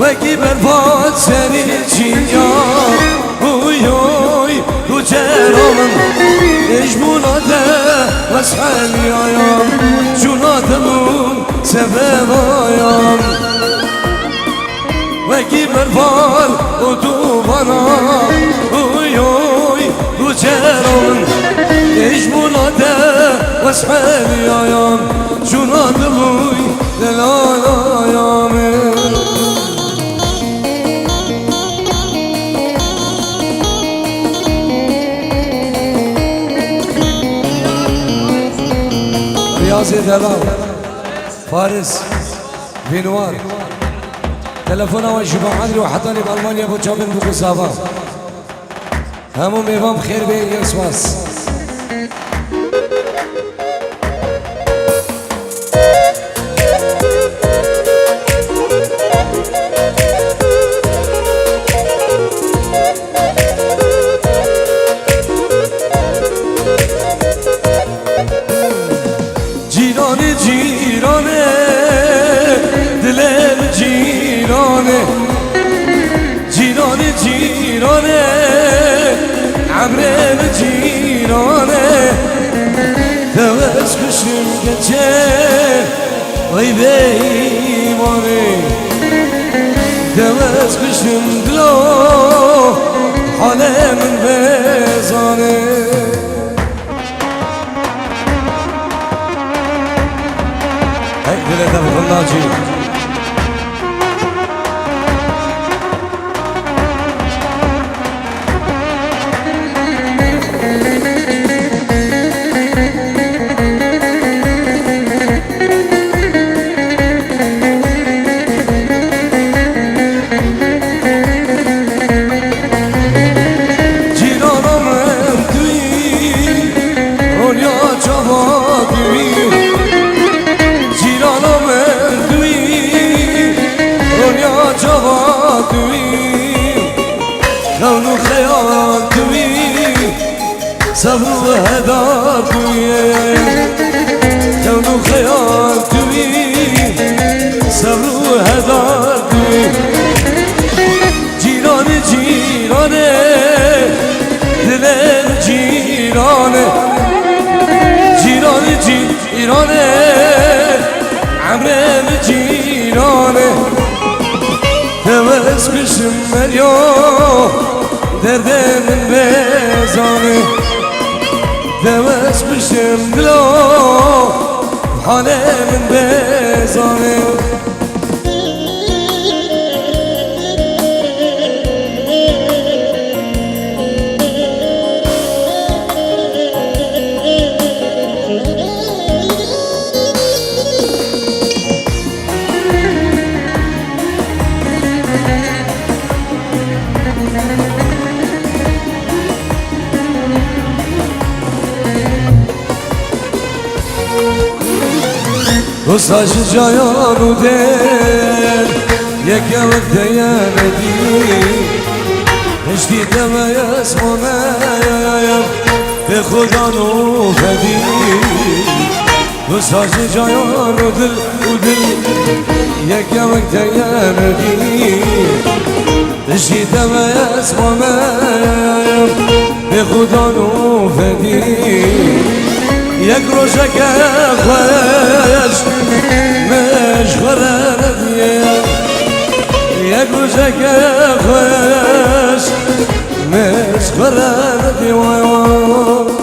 وکی برباد سری چینیا اوی اوی تو جرامن اجبولاده وسحلی آیام جوناتمون سبب آیام وکی برباد و تو بنا اوی اوی تو جرامن اجبولاده وسحلی آیام جوناتمون دلال آیامه رياضي دلال فارس بنوار تلفونه وشبه عدل وحطاني بألمانيا ابو تشابن بو قصابة همو ميغام خير بيه يسواس جیرانه جیرانه دلم جیرانه جیرانه جیرانه عمرم جیرانه دوست کشم گچه غیبه ایمانه دوست کشم دلو حالم بزانه دلت بخلاجي كونو خيال دوي صبر وهدار دوي كونو خيال دوي صبر وهدار دوي جيراني جيراني دلال جيراني جيراني جيراني عمرم جيراني دوست کشم مریا دردم بزانه دوست کشم دلا حالم بزانه وصاش جایان و دل یک وقت یادی اشتی دم اسمانم به خدا نو فدی وصاش جایان و دل یک وقت یادی اشتی دم اسمانم به خدا نو فدی یک روزک خوش مشغوله ندیه یک روزک خوش مشغوله ندیه وای وای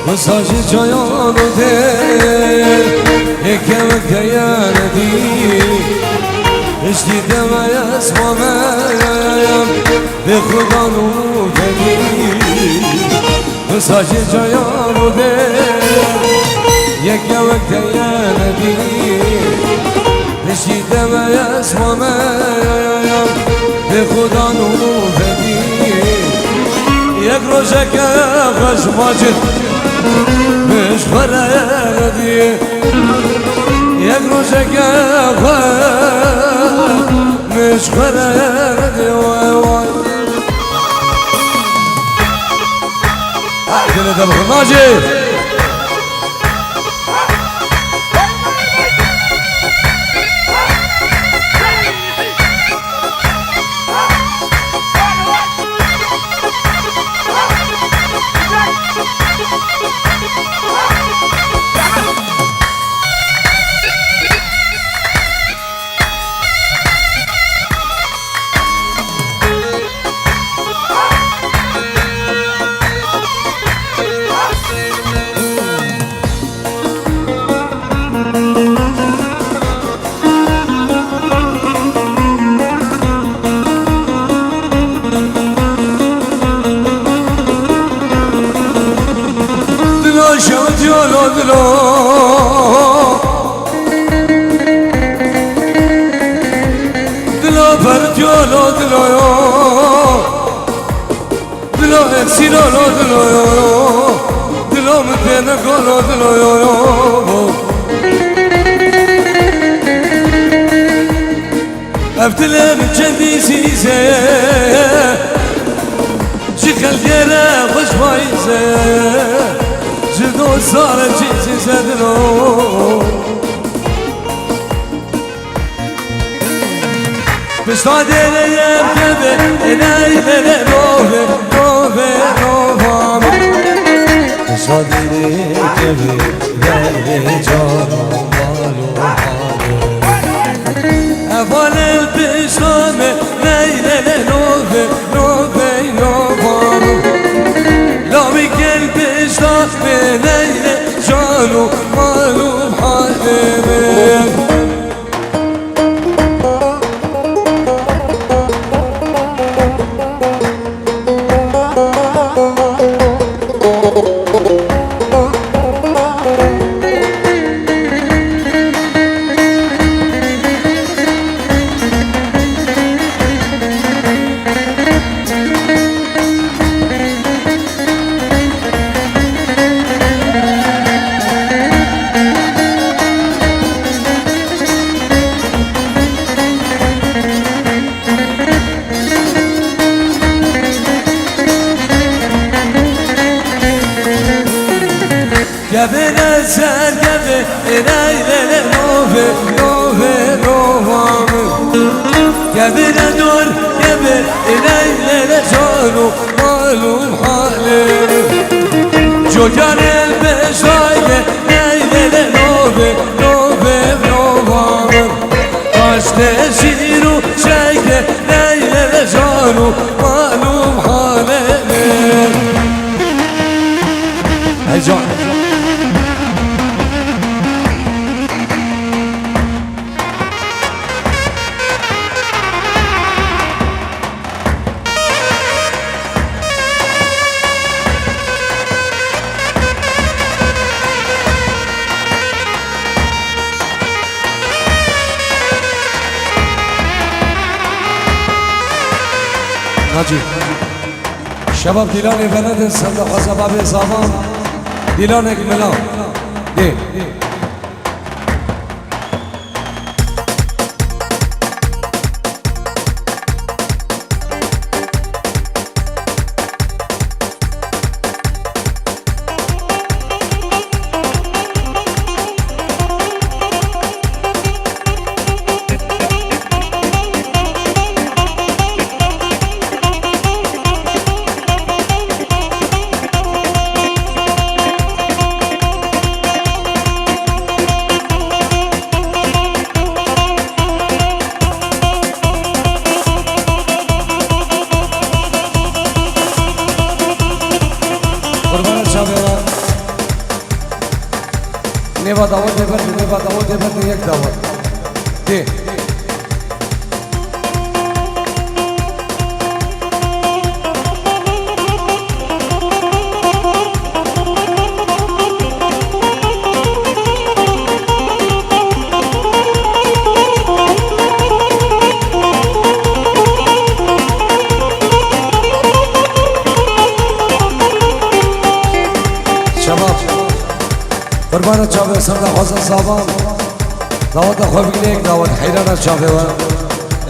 مساجي جايان ودير يكم كياندي اشتي دما يسمى مايم بخدا نوفدي مساجي جايان ودير يكم كياندي اشتي دما يسمى مايم بخدا نوفدي یک روزک خوش ماجد مش فرادی یک روزک خوش مش فرادی وای وای دل دل ماجد دلو دلو پرتیولو دلو دلو اکسیلو دلو دلو متنه کلو دلو افتلم چندی سیزه چیکل گره خوش وایزه جدو سال چیزی زدنو بشتاده لیم کده اینای بله نوه نوه نوهم بشتاده لیم کده بله جانم مالو حالو اول البشتامه نیله نوه نوه نوهم لامی کل بشتامه نیله جانو مالو حالو Gabine sen gabe enayle nove nove novamı Gabine dur gabe enayle canu malum halim Jogan el beşayle enayle nove nove novamı Kaçte şiru şeyke enayle canu malum halim Heyecan Hacı Şabab Dilan-ı Veledin Sende Hazabab-ı Zaman Dilan-ı Ekmelan De نيفا داود يبرد نيفا داود يبرد يك داود دي قربان چاوه سرده خوزن صابان داود خواب گلی ایک داود حیران چاوه و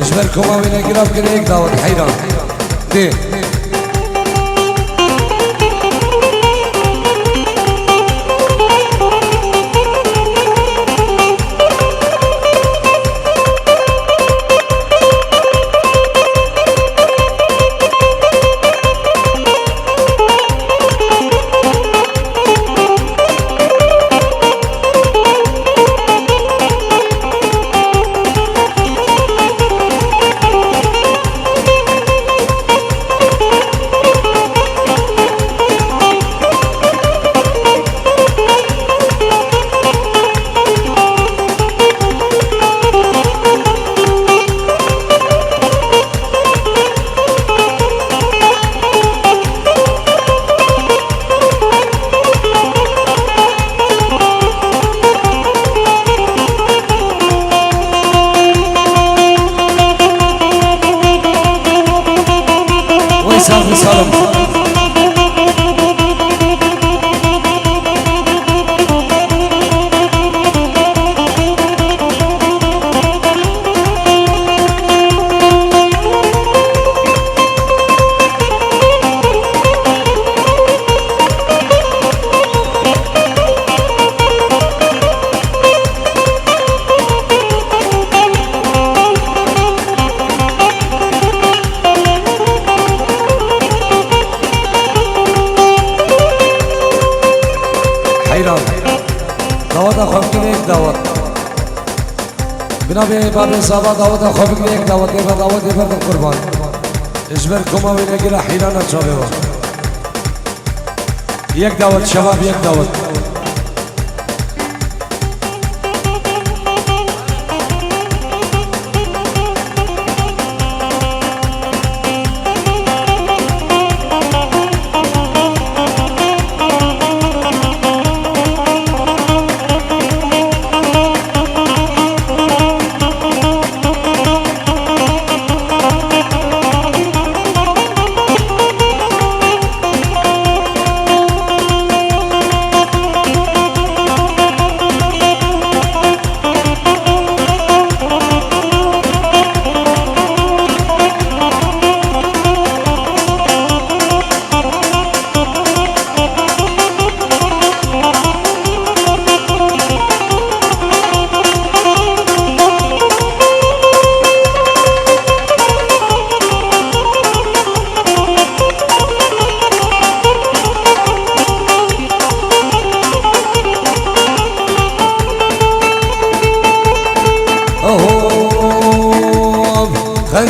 اجبر کماوی نگراب گلی ایک داود حیران دی سلام سلام داود خواب گلی یک داود بنابه باب صحابه داود خواب گلی یک داود دیبا داود دیبردن قربان اجبر کماوی نگیره حیرانه چاوه و یک داود شباب یک داود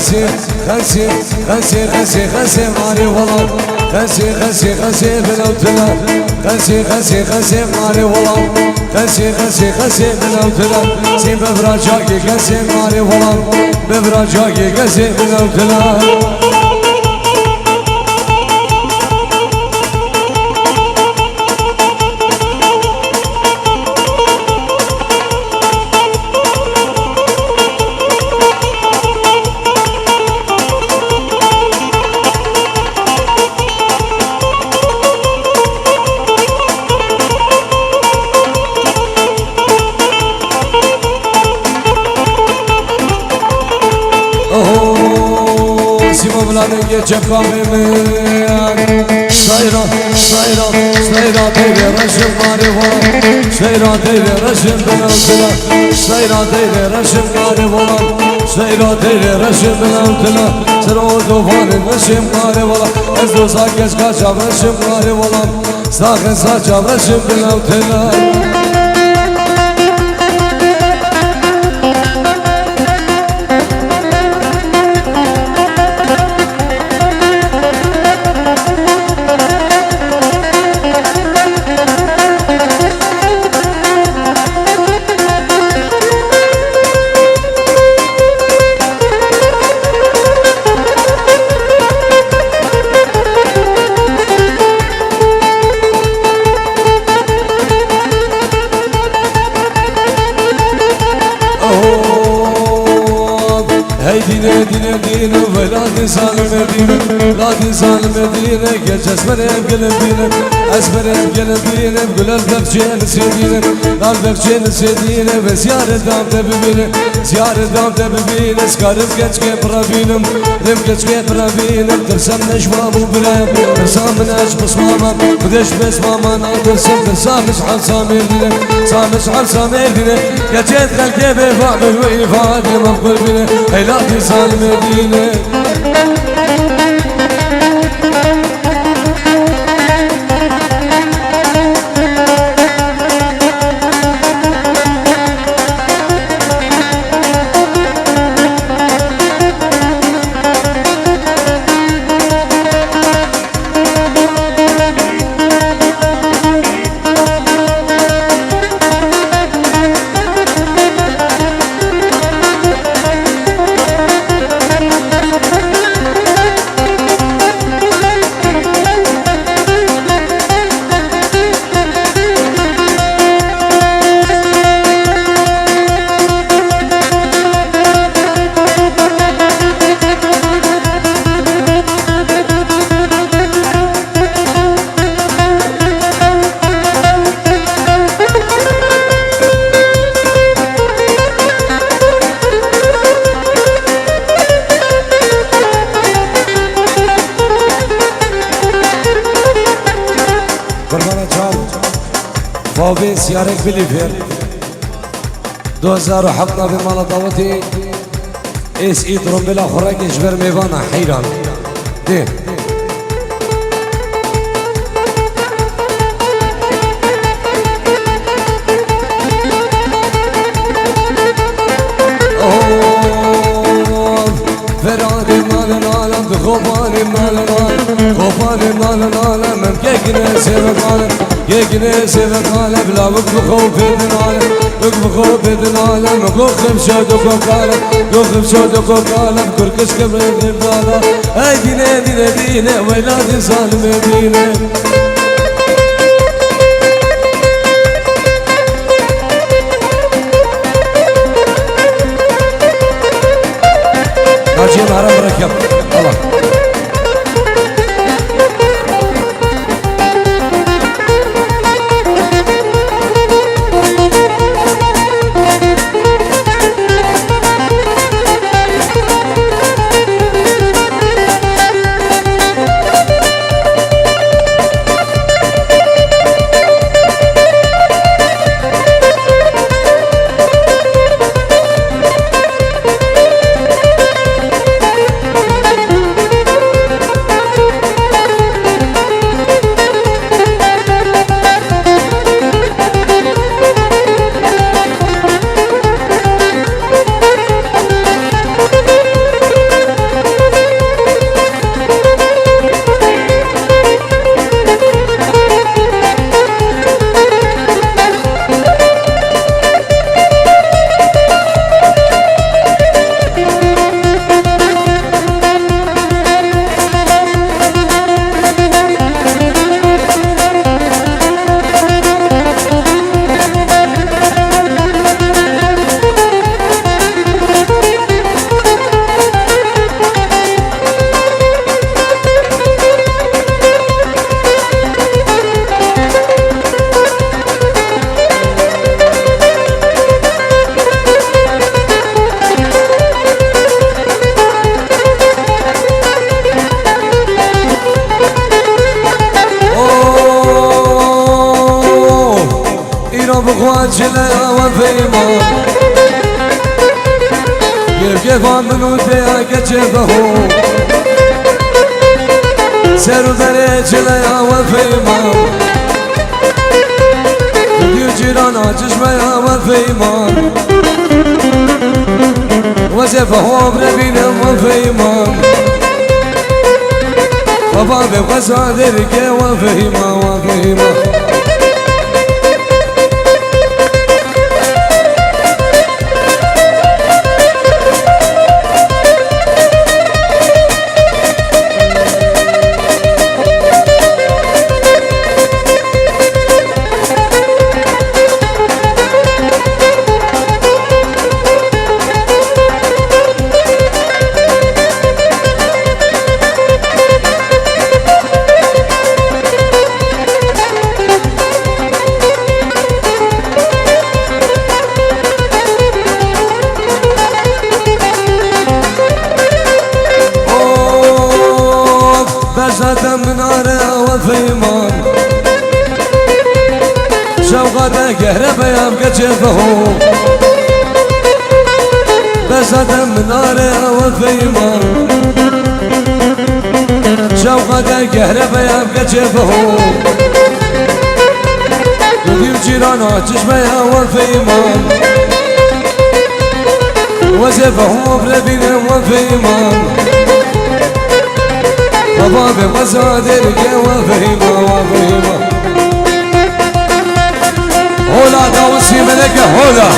خسي خسي خسي خسي خسي ماري والله خسي خسي خسي بلوتنا خسي خسي خسي ماري والله خسي خسي خسي بلوتنا سي بفراجاكي خسي ماري والله بفراجاكي خسي بلوتنا Ye çekame sayra sayra sayra teve raşım mari vola sayra teve raşım ben altına sayra teve raşım mari vola sayra teve raşım ben altına sıra o duvarın raşım mari vola ez doza geç kaçam raşım mari vola sakın saçam raşım ben altına دينه دينه دينه ولا تنسى المدينة لا تنسى المدينة كيش اسمرهم قلب دينه اسمرهم قلب دينه بقول البكشين سيدينه لا البكشين سيدينه وزيارة دام تببينه زيارة دام تببينه سكارم كيش كيف رابينم رم كيش كيف رابينم ترسم نشوام وبلايم ترسم نش بصمامم ودش بصماما نادرسم ترسم مشحال سامير دينه سامش حال سامير دينه كجيت خلقي بفعل ويفعل مقبل بينه لا تنسى المدينة فوبيس يارك بليفير 2007 بمالا داوتي اس ايدرم بلا خوراك جبر ميوانا حيران دي فرادي مال العالم بخوباني مال العالم خوباني مال العالم ممكن سير العالم يجني سيفك على بلا وقف في العالم وقف في العالم وقف شادك وقالم وقف شادك وقالم كركش كبرين البالا اي دينا دينا دينا ويلاد ظالم دينا راجي معرم مركب الله بخواجنا وفيما كيف منو ديك جبهو سيرو دريجنا وفيما ديو جيرانا جشما وفيما وزفهو بربينا وفيما وبابي وزادرك وفيما وفيما شوقاته كهربا يا مكتفه بسد من ناره وفيما شوقاته كهربا يا مكتفه يجيب جيرانه تشبه وفيما وزفه بربنا وفيما وبابي وزادرك وفيما وفيما هولا داوسي ملكة هولا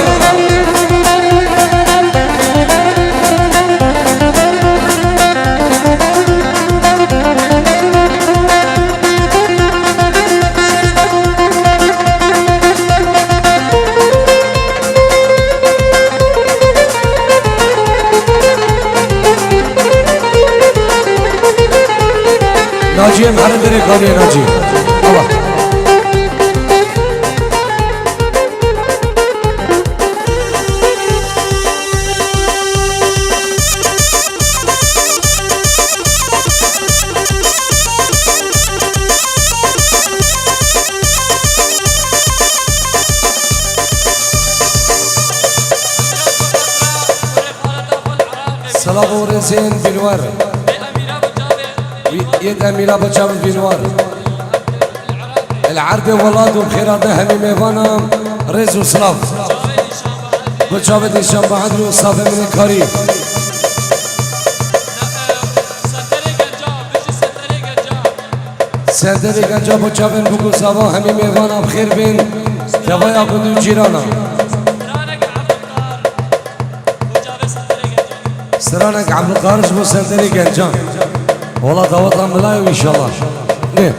ناجي محرد ريكادي ناجي الله صلاه ورزين بالور يد أميرة بجاب بنوار العرض ولاد وخيرات همي ميفانا رز وصلاف بجاب ديشان بعد وصلاف من الكريم سندري گنجا بجاب بگو سوا همي ميفانا بخير بين توايا بدو جيرانا سرانك عبد القارش بو سندري گنجا والله توطن ملايو ان شاء الله.